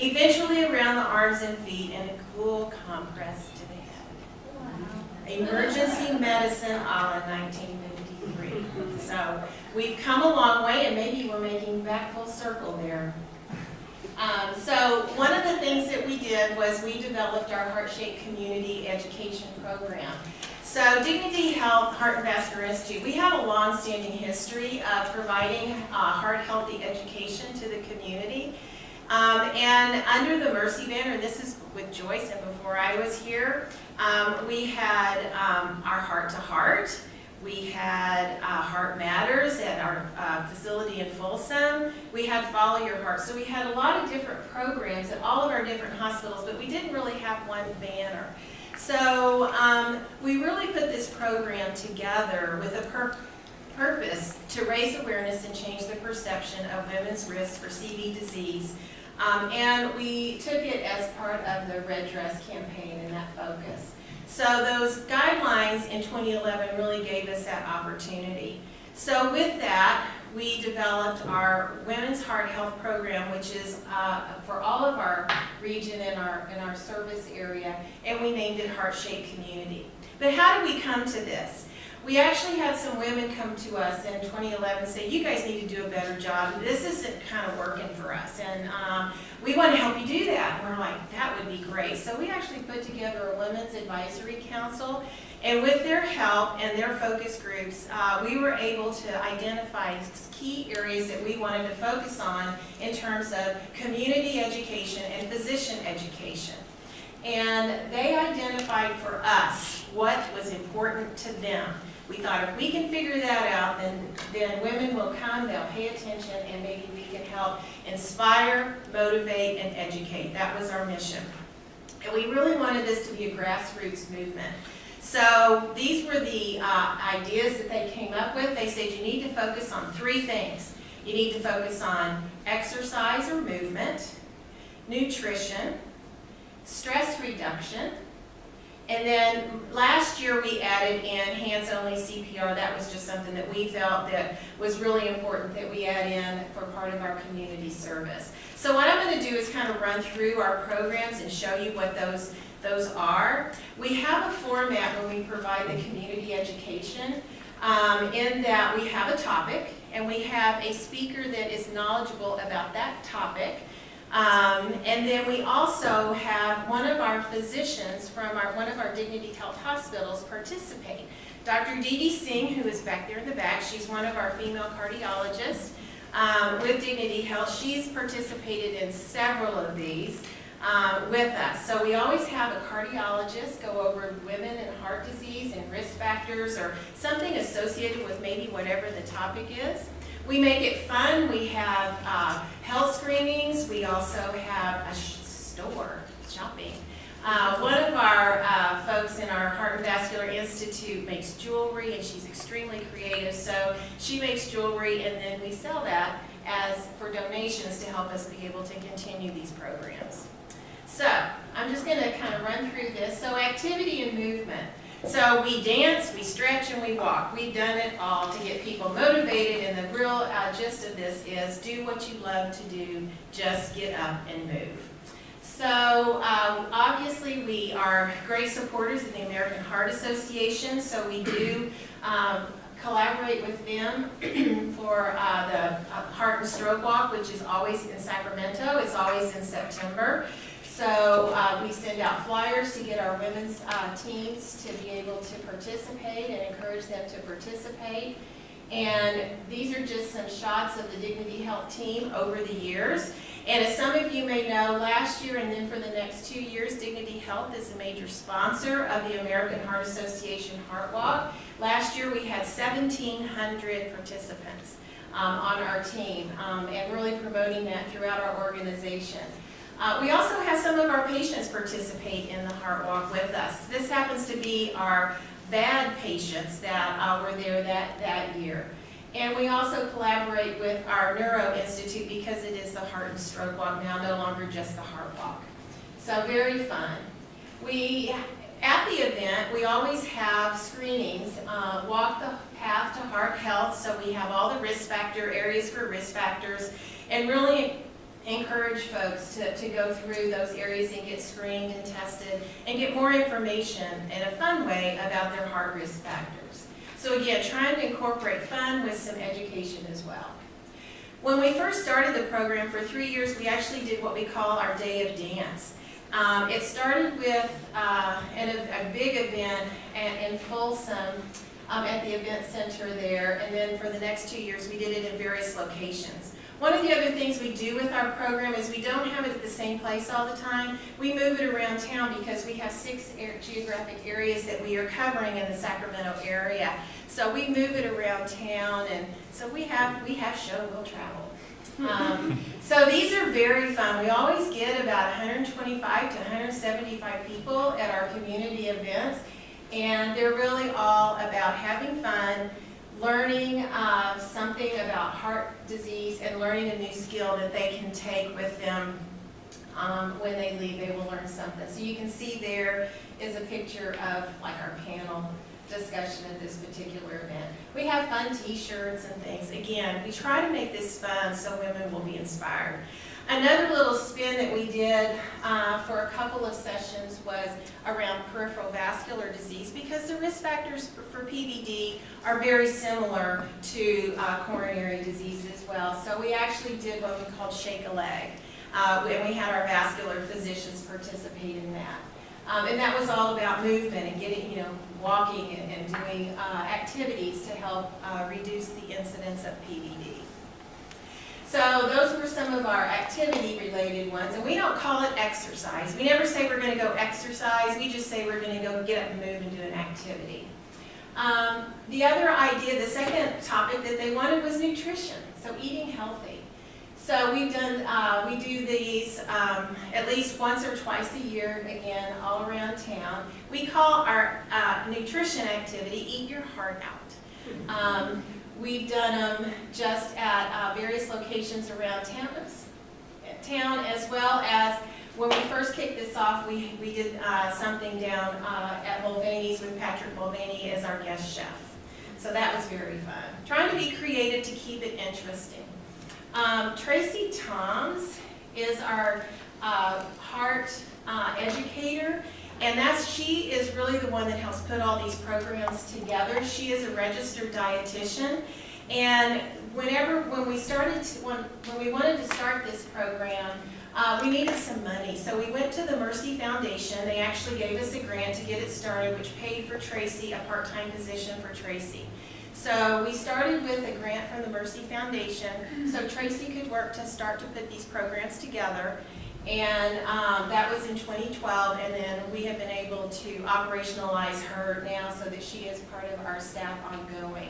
eventually around the arms and feet, and a cool compress to the head. Emergency medicine a la 1953. So we've come a long way, and maybe we're making back full circle there. So one of the things that we did was we developed our heart-shaped community education program. So Dignity Health Heart and Vascular Institute, we have a long-standing history of providing heart-healthy education to the community. And under the Mercy banner, and this is with Joyce and before I was here, we had our heart-to-heart. We had Heart Matters at our facility in Folsom. We had Follow Your Heart. So we had a lot of different programs at all of our different hospitals, but we didn't really have one banner. So we really put this program together with a purpose to raise awareness and change the perception of women's risk for CV disease. And we took it as part of the Red Dress campaign and that focus. So those guidelines in 2011 really gave us that opportunity. So with that, we developed our Women's Heart Health Program, which is for all of our region and our service area, and we named it Heart-Shaped Community. But how did we come to this? We actually had some women come to us in 2011 and say, you guys need to do a better job. This isn't kind of working for us, and we want to help you do that. And we're like, that would be great. So we actually put together a Women's Advisory Council, and with their help and their focus groups, we were able to identify key areas that we wanted to focus on in terms of community education and physician education. And they identified for us what was important to them. We thought if we can figure that out, then women will come, they'll pay attention, and maybe we can help inspire, motivate, and educate. That was our mission. And we really wanted this to be a grassroots movement. So these were the ideas that they came up with. They said you need to focus on 3 things. You need to focus on exercise or movement, nutrition, stress reduction, and then last year we added in hands-only CPR. That was just something that we felt that was really important that we add in for part of our community service. So what I'm going to do is kind of run through our programs and show you what those are. We have a format when we provide the community education in that we have a topic and we have a speaker that is knowledgeable about that topic. And then we also have one of our physicians from one of our Dignity Health hospitals participate. Dr. Dee Dee Singh, who is back there in the back, she's one of our female cardiologists with Dignity Health. She's participated in several of these with us. So we always have a cardiologist go over women and heart disease and risk factors or something associated with maybe whatever the topic is. We make it fun. We have health screenings. We also have a store, shopping. One of our folks in our Heart and Vascular Institute makes jewelry, and she's extremely creative. So she makes jewelry, and then we sell that as for donations to help us be able to continue these programs. So I'm just going to kind of run through this. So activity and movement. So we dance, we stretch, and we walk. We've done it all to get people motivated, and the real gist of this is do what you love to do, just get up and move. So obviously we are great supporters of the American Heart Association, so we do collaborate with them for the Heart and Stroke Walk, which is always in Sacramento. It's always in September. So we send out flyers to get our women's teams to be able to participate and encourage them to participate. And these are just some shots of the Dignity Health team over the years. And as some of you may know, last year and then for the next 2 years, Dignity Health is a major sponsor of the American Heart Association Heart Walk. Last year we had 1,700 participants on our team and really promoting that throughout our organization. We also have some of our patients participate in the Heart Walk with us. This happens to be our VAD patients that were there that year. And we also collaborate with our Neuro Institute because it is the Heart and Stroke Walk now, no longer just the Heart Walk. So very fun. At the event, we always have screenings, walk the path to heart health, so we have all the risk factor areas for risk factors, and really encourage folks to go through those areas and get screened and tested and get more information in a fun way about their heart risk factors. So again, trying to incorporate fun with some education as well. When we first started the program for 3 years, we actually did what we call our Day of Dance. It started with a big event in Folsom at the event center there, and then for the next 2 years we did it in various locations. One of the other things we do with our program is we don't have it at the same place all the time. We move it around town because we have 6 geographic areas that we are covering in the Sacramento area. So we move it around town, and so we have show, we'll travel. So these are very fun. We always get about 125 to 175 people at our community events, and they're really all about having fun, learning something about heart disease, and learning a new skill that they can take with them when they leave. They will learn something. So you can see there is a picture of like our panel discussion at this particular event. We have fun t-shirts and things. Again, we try to make this fun so women will be inspired. Another little spin that we did for a couple of sessions was around peripheral vascular disease, because the risk factors for PVD are very similar to coronary disease as well. So we actually did what we called Shake a Leg, and we had our vascular physicians participate in that. And that was all about movement and getting, walking and doing activities to help reduce the incidence of PVD. So those were some of our activity-related ones, and we don't call it exercise. We never say we're going to go exercise. We just say we're going to go get up and move and do an activity. The other idea, the second topic that they wanted was nutrition, so eating healthy. So we do these at least once or twice a year, again, all around town. We call our nutrition activity Eat Your Heart Out. We've done them just at various locations around town, as well as when we first kicked this off, we did something down at Mulvaney's with Patrick Mulvaney as our guest chef. So that was very fun. Trying to be creative to keep it interesting. Tracy Toms is our heart educator, and she is really the one that helps put all these programs together. She is a registered dietitian, and when we wanted to start this program, we needed some money. So we went to the Mercy Foundation. They actually gave us a grant to get it started, which paid for Tracy, a part-time position for Tracy. So we started with a grant from the Mercy Foundation so Tracy could work to start to put these programs together. And that was in 2012, and then we have been able to operationalize her now so that she is part of our staff ongoing.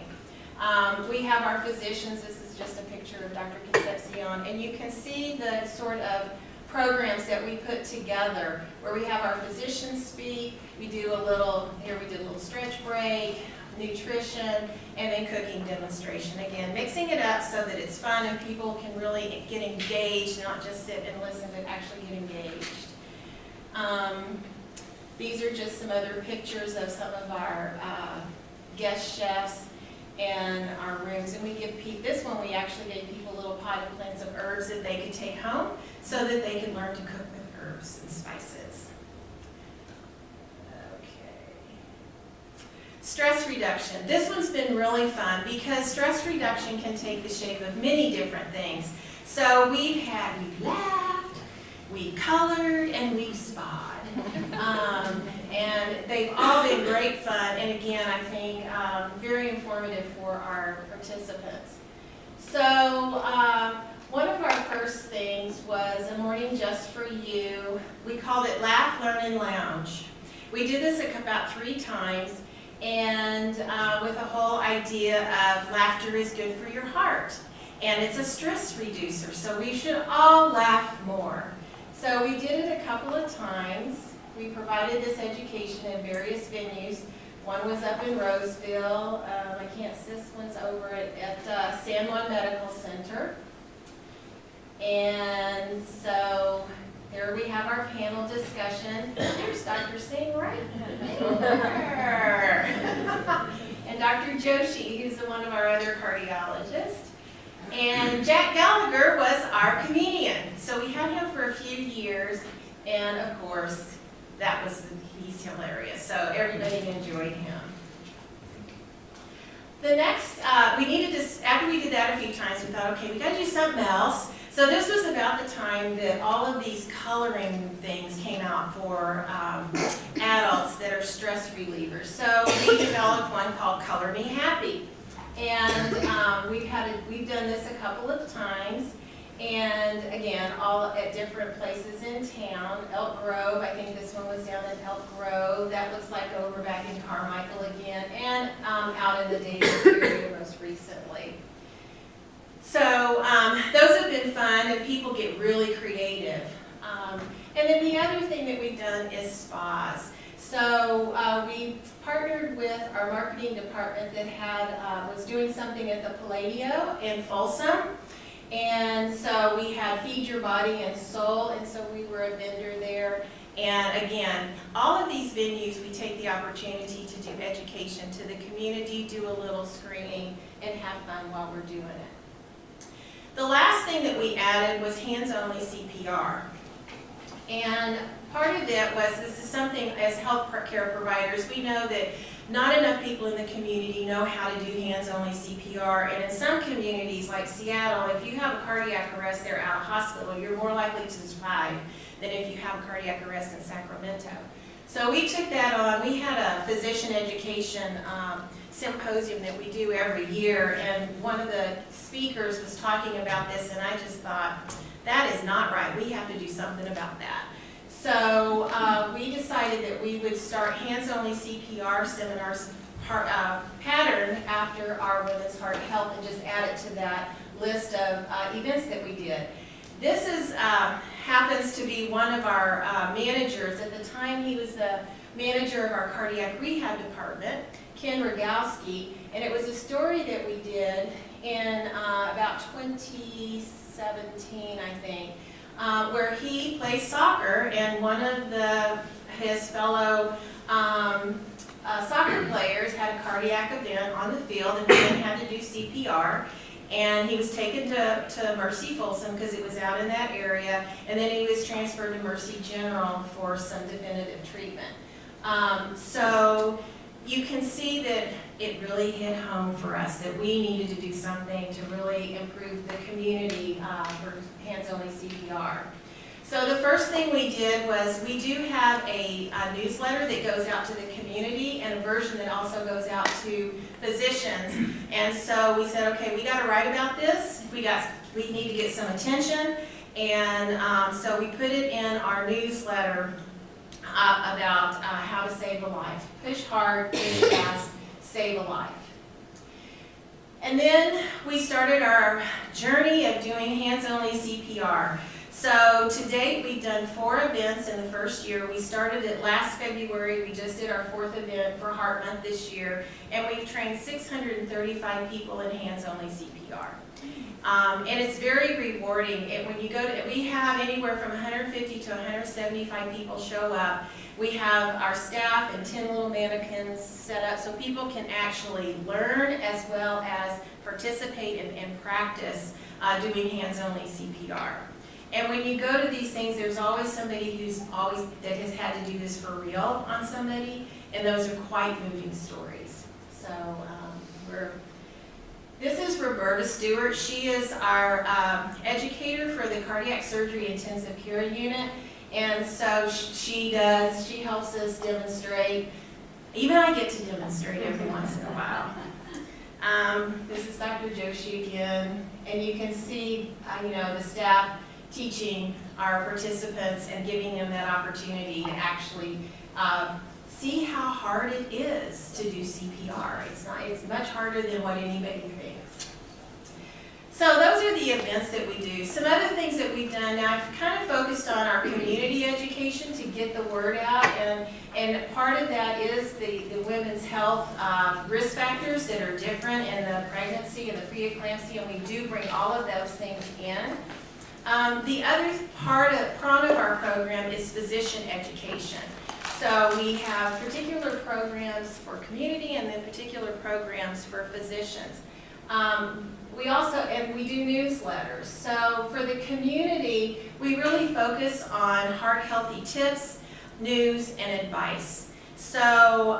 We have our physicians. This is just a picture of Dr. Concepcion, and you can see the sort of programs that we put together where we have our physicians speak. We do a little stretch break, nutrition, and then cooking demonstration. Again, mixing it up so that it's fun and people can really get engaged, not just sit and listen, but actually get engaged. These are just some other pictures of some of our guest chefs and our rooms. And we give people, this one we actually gave people little potted plants of herbs that they could take home so that they could learn to cook with herbs and spices. Stress reduction. This one's been really fun because stress reduction can take the shape of many different things. So we laughed, we colored, and we spawed. And they've all been great fun, and again, I think very informative for our participants. So one of our first things was a morning just for you. We called it Laugh, Learn, and Lounge. We did this about 3 times. And with the whole idea of laughter is good for your heart. And it's a stress reducer, so we should all laugh more. So we did it a couple of times. We provided this education in various venues. One was up in Roseville. This one's over at San Juan Medical Center. And so there we have our panel discussion. There's Dr. Singh right there. And Dr. Joshi, who's one of our other cardiologists. And Jack Gallagher was our comedian. So So we had him for a few years, and of course, he's hilarious. So everybody enjoyed him. The next, after we did that a few times, we thought, okay, we got to do something else. So this was about the time that all of these coloring things came out for adults that are stress relievers. So we developed one called Color Me Happy. And we've done this a couple of times. And again, all at different places in town. Elk Grove, I think this one was down in Elk Grove. That looks like over back in Carmichael again. And out in the Davis area most recently. So those have been fun, and people get really creative. And then the other thing that we've done is spas. So we partnered with our marketing department that was doing something at the Palladio in Folsom. And so we had Feed Your Body and Soul, and so we were a vendor there. And again, all of these venues, we take the opportunity to do education to the community, do a little screening, and have fun while we're doing it. The last thing that we added was hands-only CPR. And part of it was, this is something as health care providers, we know that not enough people in the community know how to do hands-only CPR. And in some communities like Seattle, if you have a cardiac arrest there at a hospital, you're more likely to survive than if you have a cardiac arrest in Sacramento. So we took that on. We had a physician education symposium that we do every year, and one of the speakers was talking about this, and I just thought, that is not right. We have to do something about that. So we decided that we would start hands-only CPR seminars patterned after our Women's Heart Health, and just add it to that list of events that we did. This happens to be one of our managers. At the time, he was the manager of our cardiac rehab department, Ken Rogowski, and it was a story that we did in about 2017, I think, where he plays soccer, and one of his fellow soccer players had a cardiac event on the field, and then had to do CPR. And he was taken to Mercy Folsom because it was out in that area, and then he was transferred to Mercy General for some definitive treatment. So you can see that it really hit home for us that we needed to do something to really improve the community for hands-only CPR. So the first thing we did was, we do have a newsletter that goes out to the community, and a version that also goes out to physicians. And so we said, okay, we got to write about this. We need to get some attention. And so we put it in our newsletter about how to save a life. Push hard, push fast, save a life. And then we started our journey of doing hands-only CPR. So to date, we've done 4 events in the first year. We started it last February. We just did our 4th event for Heart Month this year, and we've trained 635 people in hands-only CPR. And it's very rewarding. When you go to, we have anywhere from 150 to 175 people show up. We have our staff and 10 little mannequins set up so people can actually learn as well as participate and practice doing hands-only CPR. And when you go to these things, there's always somebody that has had to do this for real on somebody, and those are quite moving stories. So this is Roberta Stewart. She is our educator for the Cardiac Surgery Intensive Care Unit, and so she helps us demonstrate. Even I get to demonstrate every once in a while. This is Dr. Joshi again, and you can see the staff teaching our participants and giving them that opportunity to actually see how hard it is to do CPR. It's much harder than what anybody thinks. So those are the events that we do. Some other things that we've done now, I've kind of focused on our community education to get the word out, and part of that is the women's health risk factors that are different in the pregnancy and the preeclampsia, and we do bring all of those things in. The other prong of our program is physician education. So we have particular programs for community and then particular programs for physicians. we also, and we do newsletters. So for the community, we really focus on heart healthy tips, news, and advice. So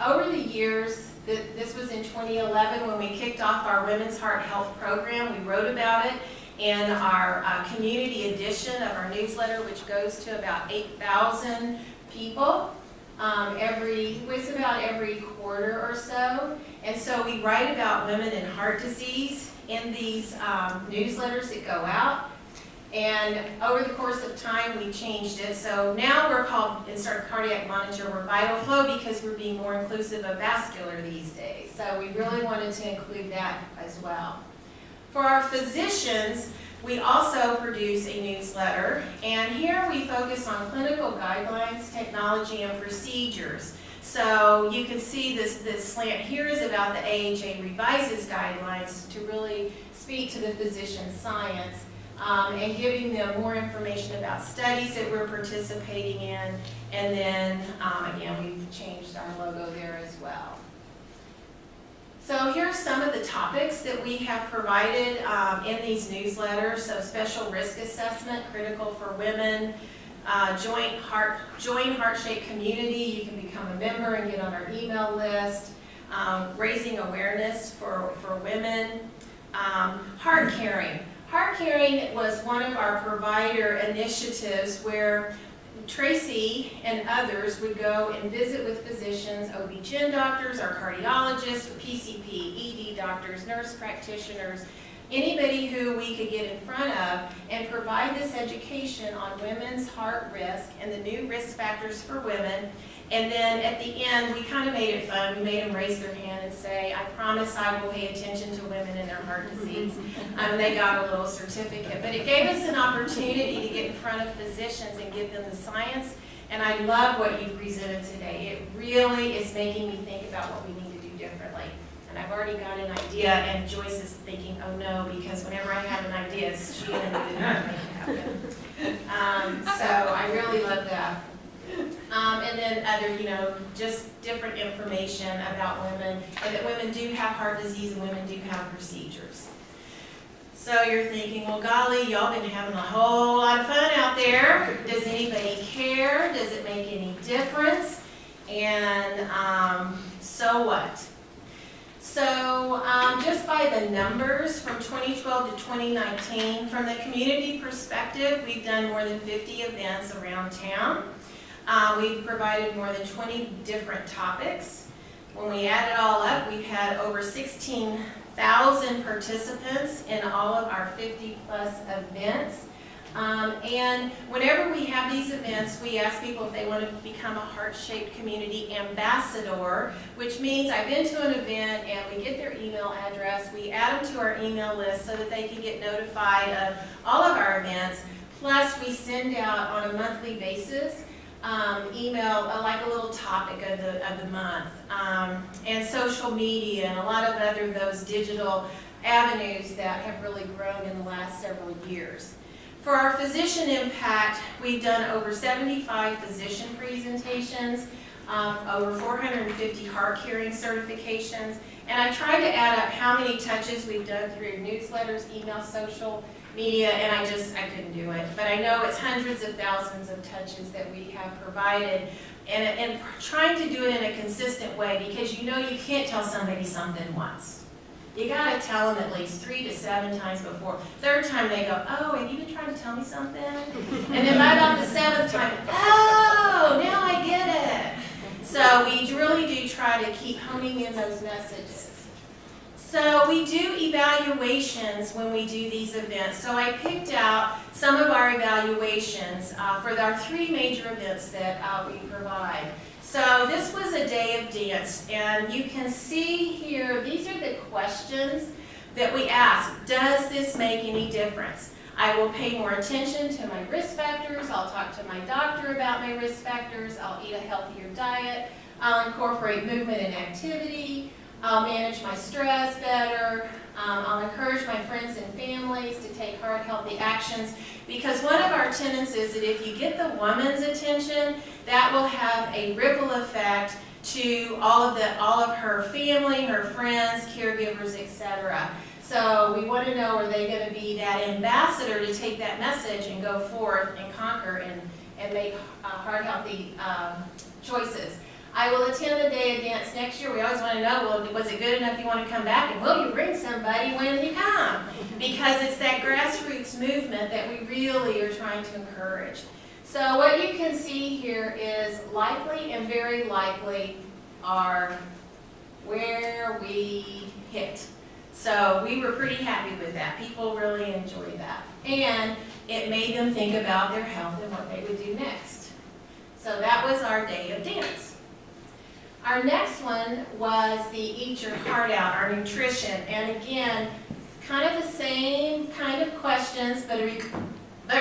over the years, this was in 2011 when we kicked off our Women's Heart Health Program. We wrote about it in our community edition of our newsletter, which goes to about 8,000 people. It's about every quarter or so. And so we write about women and heart disease in these newsletters that go out. And over the course of time, we changed it. So now we're called, instead of cardiac monitor, we're vital flow because we're being more inclusive of vascular these days. So we really wanted to include that as well. For our physicians, we also produce a newsletter, and here we focus on clinical guidelines, technology, and procedures. So you can see this slant here is about the AHA revises guidelines to really speak to the physician science and giving them more information about studies that we're participating in. And then, again, we've changed our logo there as well. So here are some of the topics that we have provided in these newsletters. So special risk assessment, critical for women, joint heart-shaped community. You can become a member and get on our email list. Raising awareness for women. Heart caring. Heart caring was one of our provider initiatives where Tracy and others would go and visit with physicians, OB-GYN doctors, our cardiologists, PCP, ED doctors, nurse practitioners, anybody who we could get in front of and provide this education on women's heart risk and the new risk factors for women. And then at the end, we kind of made it fun. We made them raise their hand and say, I promise I will pay attention to women and their heart disease. They got a little certificate. But it gave us an opportunity to get in front of physicians and give them the science. And I love what you presented today. It really is making me think about what we need to do differently. And I've already got an idea, and Joyce is thinking, oh no, because whenever I have an idea, it's she and me that make it happen. So I really love that. And then other, just different information about women, and that women do have heart disease and women do have procedures. So you're thinking, well, golly, y'all been having a whole lot of fun out there. Does anybody care? Does it make any difference? And so what? So just by the numbers from 2012 to 2019, from the community perspective, we've done more than 50 events around town. We've provided more than 20 different topics. When we add it all up, we've had over 16,000 participants in all of our 50-plus events. And whenever we have these events, we ask people if they want to become a heart-shaped community ambassador, which means I've been to an event and we get their email address, we add them to our email list so that they can get notified of all of our events. Plus, we send out on a monthly basis email, like a little topic of the month, and social media and a lot of other those digital avenues that have really grown in the last several years. For our physician impact, we've done over 75 physician presentations, over 450 heart caring certifications, and I tried to add up how many touches we've done through newsletters, email, social media, and I couldn't do it. But I know it's hundreds of thousands of touches that we have provided, and trying to do it in a consistent way, because you can't tell somebody something once. You got to tell them at least 3 to 7 times before. Third time they go, oh, have you been trying to tell me something? And then by about the 7th time, oh, now I get it. So we really do try to keep honing in those messages. So we do evaluations when we do these events. So I picked out some of our evaluations for our 3 major events that we provide. So this was a day of dance, and you can see here, these are the questions that we ask. Does this make any difference? I will pay more attention to my risk factors. I'll talk to my doctor about my risk factors. I'll eat a healthier diet. I'll incorporate movement and activity. I'll manage my stress better. I'll encourage my friends and families to take heart healthy actions, because one of our tenets is that if you get the woman's attention, that will have a ripple effect to all of her family, her friends, caregivers, etc. So we want to know, are they going to be that ambassador to take that message and go forth and conquer and make heart healthy choices. I will attend the day of dance next year. We always want to know, well, was it good enough you want to come back? And will you bring somebody when you come? Because it's that grassroots movement that we really are trying to encourage. So what you can see here is likely and very likely are where we hit. So we were pretty happy with that. People really enjoyed that. And it made them think about their health and what they would do next. So that was our day of dance. Our next one was the Eat Your Heart Out, our nutrition. And again, kind of the same kind of questions, but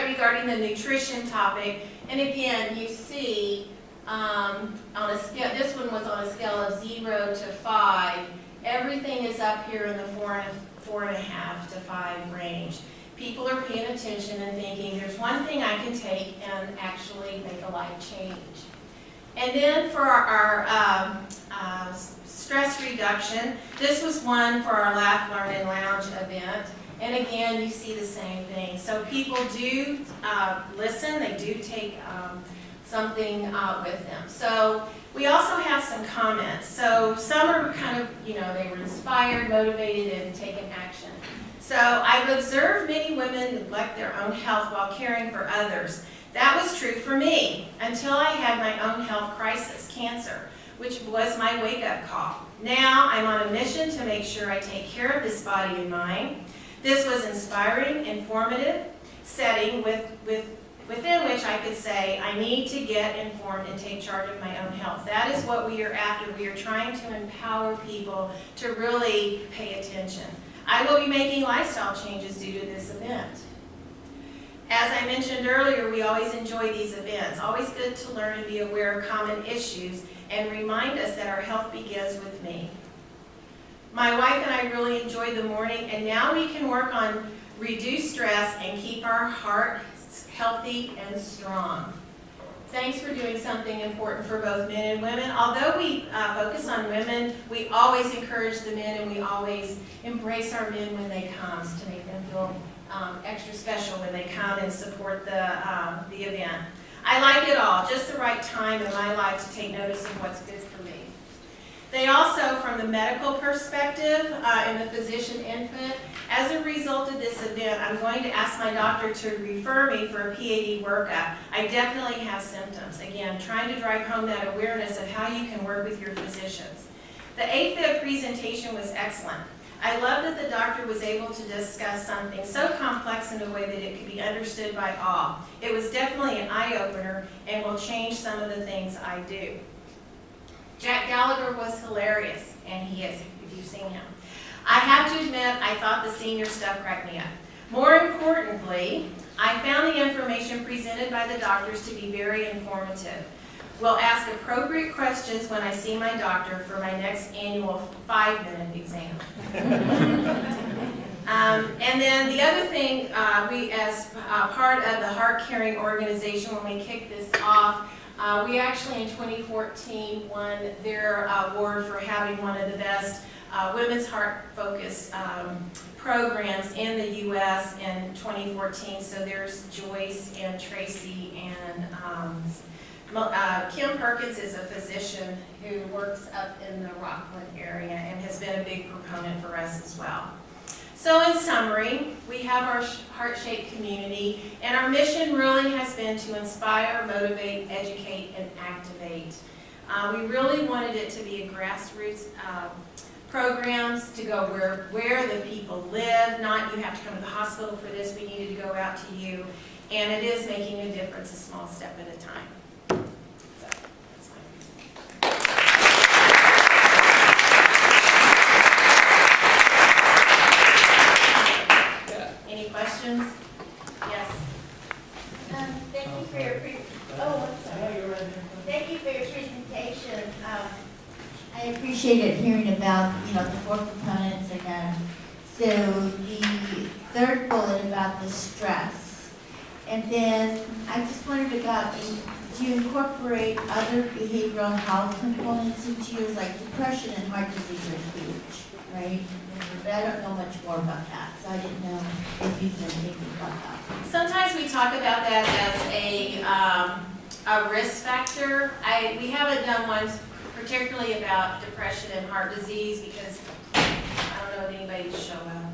regarding the nutrition topic. And again, you see on a scale, this one was on a scale of 0 to 5. Everything is up here in the 4.5 to 5 range. People are paying attention and thinking, there's one thing I can take and actually make a life change. And then for our stress reduction, this was one for our Laugh, Learn, and Lounge event. And again, you see the same thing. So people do listen, they do take something with them. So we also have some comments. So some are kind of, they were inspired, motivated, and taken action. So I've observed many women neglect their own health while caring for others. That was true for me until I had my own health crisis, cancer, which was my wake-up call. Now I'm on a mission to make sure I take care of this body and mind. This was inspiring, informative setting within which I could say, I need to get informed and take charge of my own health. That is what we are after. We are trying to empower people to really pay attention. I will be making lifestyle changes due to this event. As I mentioned earlier, we always enjoy these events. Always good to learn and be aware of common issues and remind us that our health begins with me. My wife and I really enjoyed the morning, and now we can work on reduce stress and keep our heart healthy and strong. Thanks for doing something important for both men and women. Although we focus on women, we always encourage the men, and we always embrace our men when they come to make them feel extra special when they come and support the event. I like it all, just the right time in my life to take notice of what's good for me. They also, from the medical perspective and the physician input, as a result of this event, I'm going to ask my doctor to refer me for a PAD workup. I definitely have symptoms. Again, trying to drive home that awareness of how you can work with your physicians. The AFib presentation was excellent. I love that the doctor was able to discuss something so complex in a way that it could be understood by all. It was definitely an eye-opener and will change some of the things I do. Jack Gallagher was hilarious, and he is, if you've seen him. I have to admit, I thought the senior stuff cracked me up. More importantly, I found the information presented by the doctors to be very informative. We'll ask appropriate questions when I see my doctor for my next annual 5-minute exam. And then the other thing, we as part of the Heart Caring organization, when we kicked this off, we actually in 2014 won their award for having one of the best women's heart-focused programs in the U.S. in 2014. So there's Joyce and Tracy and Kim Perkins is a physician who works up in the Rockland area and has been a big proponent for us as well. So in summary, we have our heart-shaped community, and our mission really has been to inspire, motivate, educate, and activate. We really wanted it to be a grassroots programs to go where the people live, not you have to come to the hospital for this, we needed to go out to you, and it is making a difference, a small step at a time. Questions? Yes. Thank you for your Thank you for your presentation. I appreciated hearing about the 4 components again. So the third bullet about the stress, and then I just wondered about do you incorporate other behavioral health components into yours, like depression and heart disease are huge? right? But I don't know much more about that, so I didn't know if you've been thinking about that. Sometimes we talk about that as a risk factor. We haven't done one particularly about depression and heart disease because I don't know anybody to show up.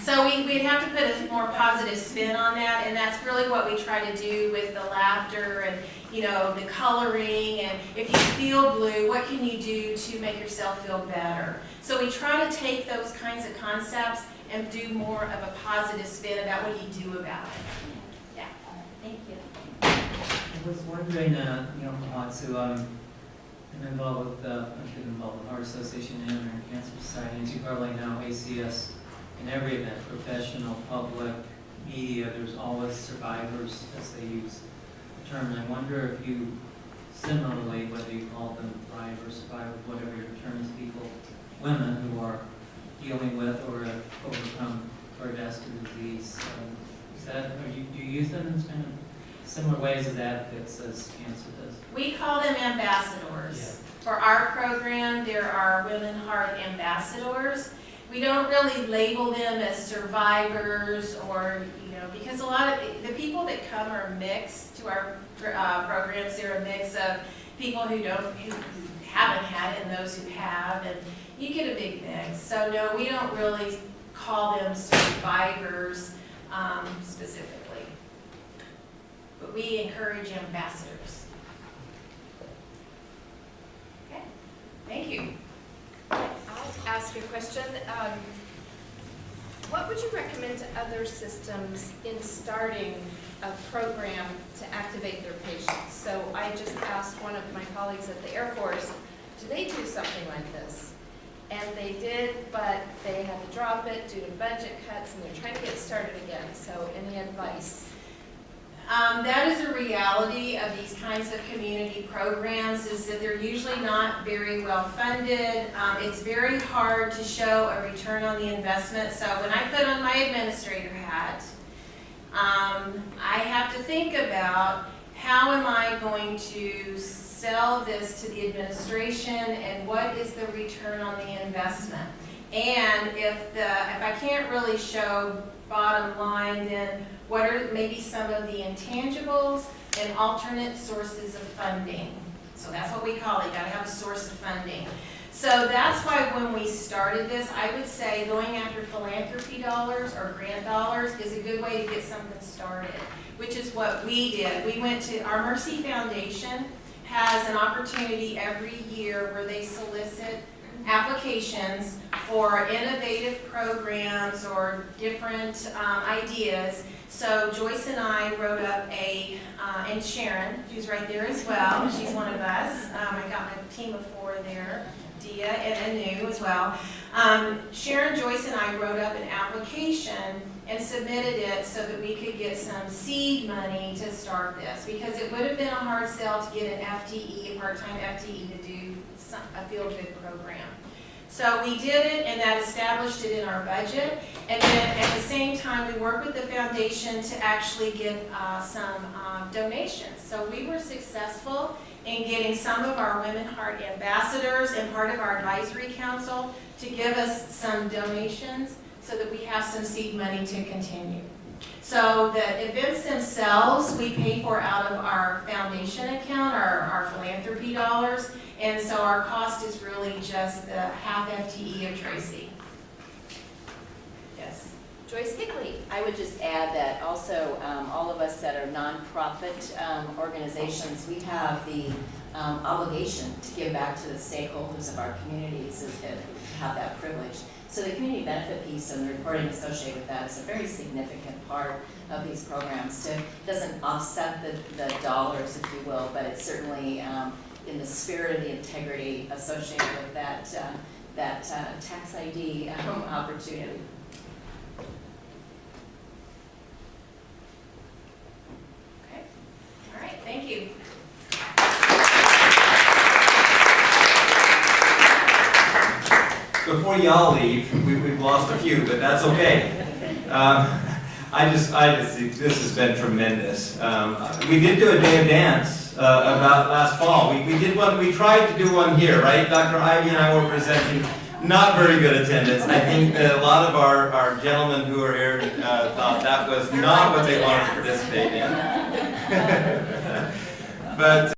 So we'd have to put a more positive spin on that, and that's really what we try to do with the laughter and, you know, the coloring, and if you feel blue, what can you do to make yourself feel better? So we try to take those kinds of concepts and do more of a positive spin about what you do about it. Yeah. Thank you. I was wondering, Matsu, I'm involved with, I've been involved with the Heart Association and American Cancer Society, and as you probably know, ACS, in every event, professional, public, media, there's always survivors, as they use the term. And I wonder if you, similarly, whether you call them thrive or survivors, whatever your term is, people, women who are dealing with or have overcome cardiovascular disease, is that, or do you use them in kind of similar ways as advocates as cancer does? We call them ambassadors. Yeah. For our program, there are Women Heart Ambassadors. We don't really label them as survivors or, because a lot of the people that come are mixed to our programs. They're a mix of people who haven't had it and those who have, and you get a big mix. So no, we don't really call them survivors specifically, but we encourage ambassadors. Okay, thank you. I'll ask you a question. What would you recommend to other systems in starting a program to activate their patients? So I just asked one of my colleagues at the Air Force, do they do something like this? And they did, but they had to drop it due to budget cuts, and they're trying to get started again. So any advice? That is a reality of these kinds of community programs, is that they're usually not very well funded. It's very hard to show a return on the investment. So when I put on my administrator hat, I have to think about how am I going to sell this to the administration and what is the return on the investment. And if I can't really show bottom line, then what are maybe some of the intangibles and alternate sources of funding? So that's what we call it. You gotta have a source of funding. So that's why when we started this, I would say going after philanthropy dollars or grant dollars is a good way to get something started, which is what we did. We went to our Mercy Foundation has an opportunity every year where they solicit applications for innovative programs or different ideas. So Joyce and I wrote up and Sharon, who's right there as well, she's one of us. I got my team of 4 there, Dia and Anu as well. Sharon, Joyce, and I wrote up an application and submitted it so that we could get some seed money to start this, because it would have been a hard sell to get an FTE, a part-time FTE, to do a feel-good program. So we did it, and that established it in our budget. And then at the same time, we worked with the foundation to actually get some donations. So we were successful in getting some of our Women Heart ambassadors and part of our advisory council to give us some donations so that we have some seed money to continue. So the events themselves, we pay for out of our foundation account, our philanthropy dollars. And so our cost is really just the half FTE of Tracy. Yes. Joyce Higley. I would just add that also all of us that are nonprofit organizations, we have the obligation to give back to the stakeholders of our communities that have that privilege. So the community benefit piece and the reporting associated with that is a very significant part of these programs. It doesn't offset the dollars, if you will, but it's certainly in the spirit of the integrity associated with that tax ID opportunity. Okay. All right. Thank you. Before y'all leave, we've lost a few, but that's okay. This has been tremendous. We did do a day of dance about last fall. We did one. We tried to do one here, right? Dr. Ivy and I were presenting. Not very good attendance. I think that a lot of our gentlemen who are here thought that was not what they wanted to participate in. But